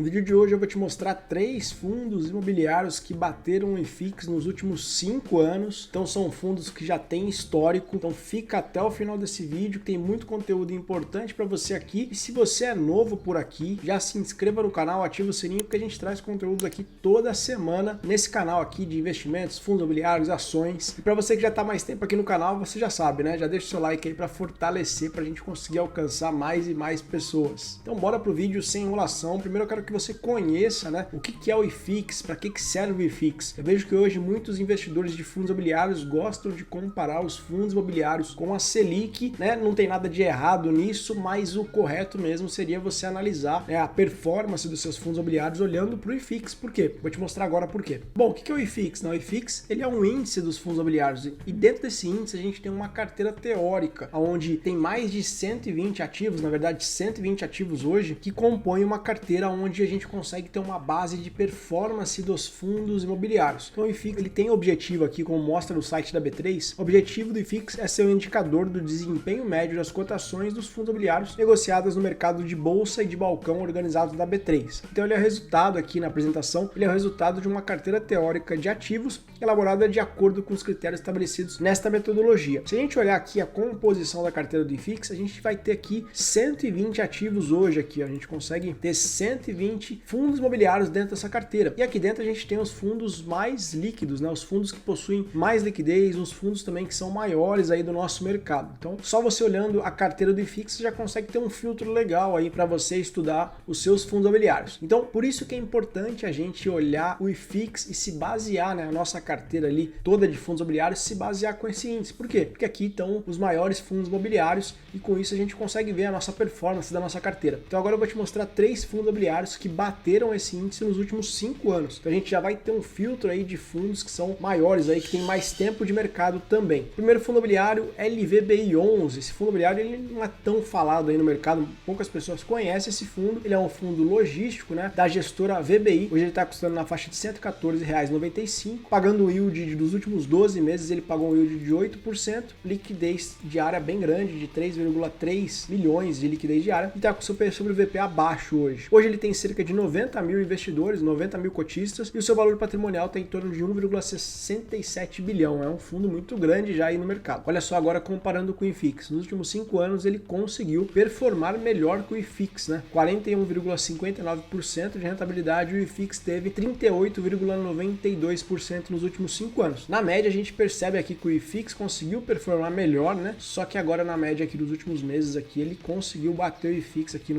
No vídeo de hoje eu vou te mostrar 3 fundos imobiliários que bateram o IFIX nos últimos 5 anos. Então são fundos que já têm histórico. Então fica até o final desse vídeo, que tem muito conteúdo importante para você aqui. E se você é novo por aqui, já se inscreva no canal, ativa o sininho, porque a gente traz conteúdo aqui toda semana nesse canal aqui de investimentos, fundos imobiliários, ações. E para você que já está mais tempo aqui no canal, você já sabe, né? Já deixa o seu like aí para fortalecer, para a gente conseguir alcançar mais e mais pessoas. Então bora pro vídeo sem enrolação. Primeiro eu quero que você conheça, né, o que é o IFIX, para que serve o IFIX. Eu vejo que hoje muitos investidores de fundos imobiliários gostam de comparar os fundos imobiliários com a Selic, né? Não tem nada de errado nisso, mas o correto mesmo seria você analisar, né, a performance dos seus fundos imobiliários olhando para o IFIX. Por quê? Vou te mostrar agora por quê. Bom, o que é o IFIX? Não, o IFIX ele é um índice dos fundos imobiliários e dentro desse índice a gente tem uma carteira teórica, onde tem mais de 120 ativos, na verdade 120 ativos hoje, que compõem uma carteira onde a gente consegue ter uma base de performance dos fundos imobiliários. Então o IFIX ele tem objetivo aqui, como mostra no site da B3, o objetivo do IFIX é ser um indicador do desempenho médio das cotações dos fundos imobiliários negociadas no mercado de bolsa e de balcão organizados da B3. Então ele é o resultado aqui na apresentação, ele é o resultado de uma carteira teórica de ativos elaborada de acordo com os critérios estabelecidos nesta metodologia. Se a gente olhar aqui a composição da carteira do IFIX, a gente vai ter aqui 120 ativos hoje aqui, ó. A gente consegue ter 120 fundos imobiliários dentro dessa carteira. E aqui dentro a gente tem os fundos mais líquidos, né? Os fundos que possuem mais liquidez, os fundos também que são maiores aí do nosso mercado. Então, só você olhando a carteira do IFIX, você já consegue ter um filtro legal aí para você estudar os seus fundos imobiliários. Então, por isso que é importante a gente olhar o IFIX e se basear, né, a nossa carteira ali toda de fundos imobiliários, se basear com esse índice. Por quê? Porque aqui estão os maiores fundos imobiliários e com isso a gente consegue ver a nossa performance da nossa carteira. Então, agora eu vou te mostrar 3 fundos imobiliários que bateram esse índice nos últimos 5 anos. Então a gente já vai ter um filtro aí de fundos que são maiores aí, que tem mais tempo de mercado também. Primeiro fundo imobiliário, LVBI11. Esse fundo imobiliário ele não é tão falado aí no mercado, poucas pessoas conhecem esse fundo. Ele é um fundo logístico, né, da gestora VBI. Hoje ele está custando na faixa de R$ 114,95, pagando o yield dos últimos 12 meses, ele pagou um yield de 8%, liquidez diária bem grande, de 3,3 milhões de liquidez diária, e está com o seu P sobre VP abaixo hoje. Hoje ele tem cerca de 90 mil investidores, 90 mil cotistas, e o seu valor patrimonial está em torno de 1,67 bilhão. É um fundo muito grande já aí no mercado. Olha só agora comparando com o IFIX. Nos últimos 5 anos ele conseguiu performar melhor que o IFIX, né? 41,59% de rentabilidade, o IFIX teve 38,92% nos últimos 5 anos. Na média a gente percebe aqui que o IFIX conseguiu performar melhor, né? Só que agora na média aqui dos últimos meses aqui ele conseguiu bater o IFIX aqui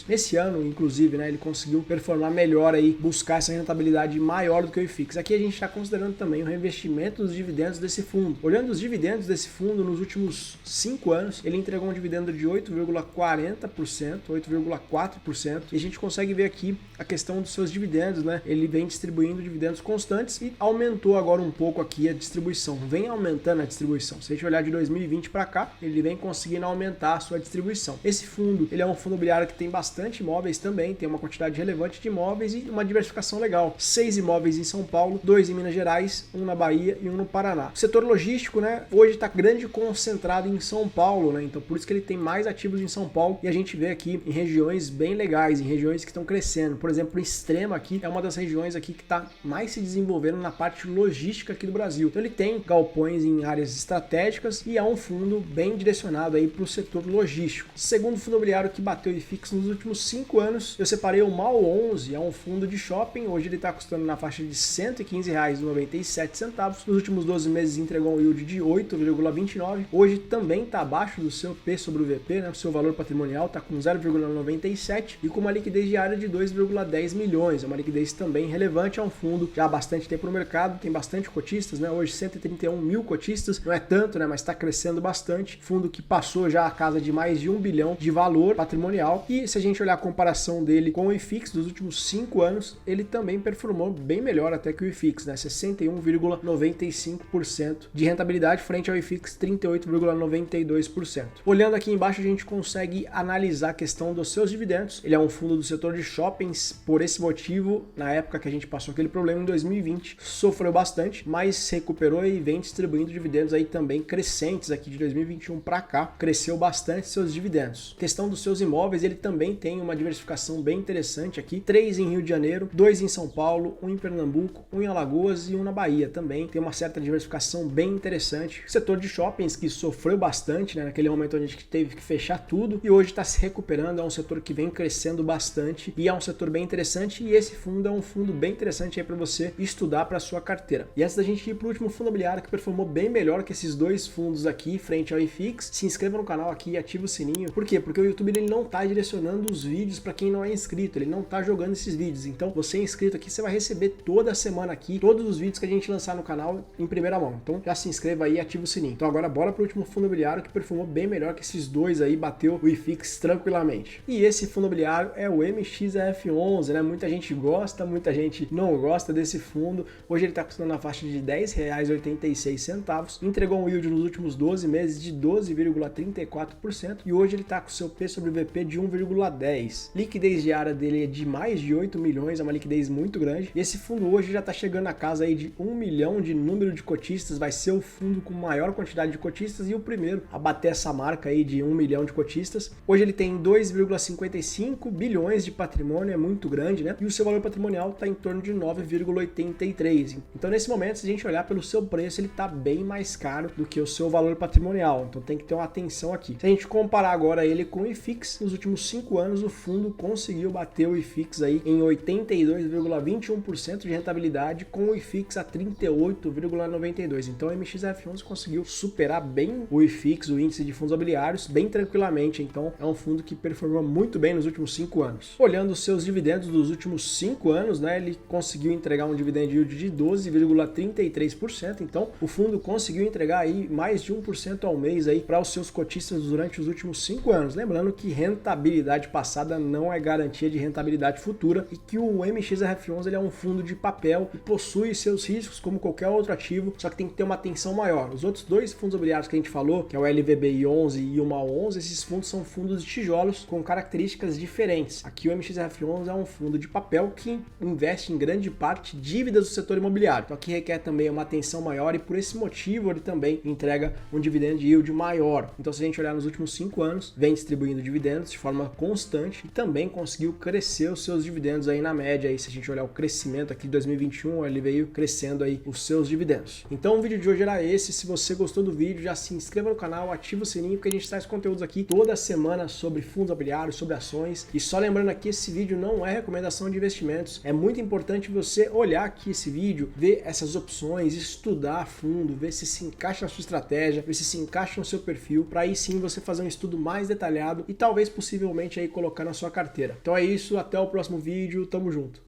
nesse ano, inclusive, né? Ele conseguiu performar melhor aí, buscar essa rentabilidade maior do que o IFIX. Aqui a gente está considerando também o reinvestimento dos dividendos desse fundo. Olhando os dividendos desse fundo nos últimos 5 anos, ele entregou um dividendo de 8,40%, 8,4%, e a gente consegue ver aqui a questão dos seus dividendos, né? Ele vem distribuindo dividendos constantes e aumentou agora um pouco aqui a distribuição, vem aumentando a distribuição. Se a gente olhar de 2020 para cá, ele vem conseguindo aumentar a sua distribuição. Esse fundo, ele é um fundo imobiliário que tem bastante imóveis também, tem uma quantidade relevante de imóveis e uma diversificação legal. 6 imóveis em São Paulo, 2 em Minas Gerais, 1 na Bahia e 1 no Paraná. O setor logístico, né, hoje está grande concentrado em São Paulo, né, então por isso que ele tem mais ativos em São Paulo e a gente vê aqui em regiões bem legais, em regiões que estão crescendo. Por exemplo, o Extrema aqui é uma das regiões aqui que está mais se desenvolvendo na parte logística aqui do Brasil. Então ele tem galpões em áreas estratégicas e é um fundo bem direcionado aí para o setor logístico. Segundo fundo imobiliário que bateu o IFIX nos últimos 5 anos, eu separei o MAL11, é um fundo de shopping, hoje ele está custando na faixa de R$ 115,97, nos últimos 12 meses entregou um yield de 8,29, hoje também está abaixo do seu P sobre o VP, né? O seu valor patrimonial está com 0,97 e com uma liquidez diária de 2,10 milhões, é uma liquidez também relevante, é um fundo já há bastante tempo no mercado, tem bastante cotistas, né? Hoje 131 mil cotistas, não é tanto, né? Mas está crescendo bastante, fundo que passou já a casa de mais de 1 bilhão de valor patrimonial, e se a gente olhar a comparação dele com o IFIX dos últimos 5 anos, ele também performou bem melhor até que o IFIX, né? 61,95% de rentabilidade frente ao IFIX 38,92%. Olhando aqui embaixo a gente consegue analisar a questão dos seus dividendos. Ele é um fundo do setor de shoppings, por esse motivo, na época que a gente passou aquele problema em 2020, sofreu bastante, mas se recuperou e vem distribuindo dividendos aí também crescentes aqui de 2021 para cá, cresceu bastante seus dividendos. Questão dos seus imóveis, ele também tem uma diversificação bem interessante interessante aqui, 3 em Rio de Janeiro, 2 em São Paulo, 1 em Pernambuco, 1 em Alagoas e 1 na Bahia também. Tem uma certa diversificação bem interessante. O setor de shoppings que sofreu bastante, né, naquele momento onde a gente teve que fechar tudo e hoje está se recuperando, é um setor que vem crescendo bastante e é um setor bem interessante, e esse fundo é um fundo bem interessante aí para você estudar para sua carteira. E antes da gente ir para o último fundo imobiliário que performou bem melhor que esses dois fundos aqui frente ao IFIX, se inscreva no canal aqui e ative o sininho. Por quê? Porque o YouTube ele não está direcionando os vídeos para quem não é inscrito, ele não está jogando esses vídeos. Então você é inscrito aqui, você vai receber toda semana aqui todos os vídeos que a gente lançar no canal em primeira mão. Então já se inscreva aí e ative o sininho. Então agora bora para o último fundo imobiliário que performou bem melhor que esses dois aí, bateu o IFIX tranquilamente. E esse fundo imobiliário é o MXRF11, né? Muita gente gosta, muita gente não gosta desse fundo. Hoje ele está custando na faixa de R$10,86, entregou um yield nos últimos 12 meses de 12,34% e hoje ele está com seu P sobre VP de 1,10. Liquidez diária dele é de mais de 8 milhões, é uma liquidez muito grande. E esse fundo hoje já está chegando na casa aí de 1 milhão de número de cotistas, vai ser o fundo com maior quantidade de cotistas e o primeiro a bater essa marca aí de 1 milhão de cotistas. Hoje ele tem 2,55 bilhões de patrimônio, é muito grande, né? E o seu valor patrimonial está em torno de 9,83. Então nesse momento, se a gente olhar pelo seu preço, ele está bem mais caro do que o seu valor patrimonial. Então tem que ter uma atenção aqui. Se a gente comparar agora ele com o IFIX, nos últimos 5 anos o fundo conseguiu bater o IFIX aí em 82,21% de rentabilidade, com o IFIX a 38,92%. Então o MXRF11 conseguiu superar bem o IFIX, o índice de fundos imobiliários, bem tranquilamente. Então é um fundo que performou muito bem nos últimos 5 anos. Olhando os seus dividendos dos últimos 5 anos, né, ele conseguiu entregar um dividend yield de 12,33%. Então o fundo conseguiu entregar aí mais de 1% ao mês aí para os seus cotistas durante os últimos 5 anos. Lembrando que rentabilidade passada não é garantia de rentabilidade futura e que o MXRF11 ele é um fundo de papel e possui seus riscos como qualquer outro ativo, só que tem que ter uma atenção maior. Os outros dois fundos imobiliários que a gente falou, que é o LVBI11 e o MAL11, esses fundos são fundos de tijolos com características diferentes. Aqui o MXRF11 é um fundo de papel que investe em grande parte dívidas do setor imobiliário. Então aqui requer também uma atenção maior e por esse motivo ele também entrega um dividend yield maior. Então se a gente olhar nos últimos 5 anos, vem distribuindo dividendos de forma constante e também conseguiu crescer os seus dividendos aí na média. Aí, se a gente olhar o crescimento aqui de 2021, ele veio crescendo aí os seus dividendos. Então o vídeo de hoje era esse. Se você gostou do vídeo, já se inscreva no canal, ativa o sininho, porque a gente traz conteúdos aqui toda semana sobre fundos imobiliários, sobre ações. E só lembrando aqui, esse vídeo não é recomendação de investimentos. É muito importante você olhar aqui esse vídeo, ver essas opções, estudar a fundo, ver se encaixa na sua estratégia, ver se encaixa no seu perfil, para aí sim você fazer um estudo mais detalhado e talvez possivelmente aí colocar na sua carteira. Então é isso, até o próximo vídeo, tamo junto.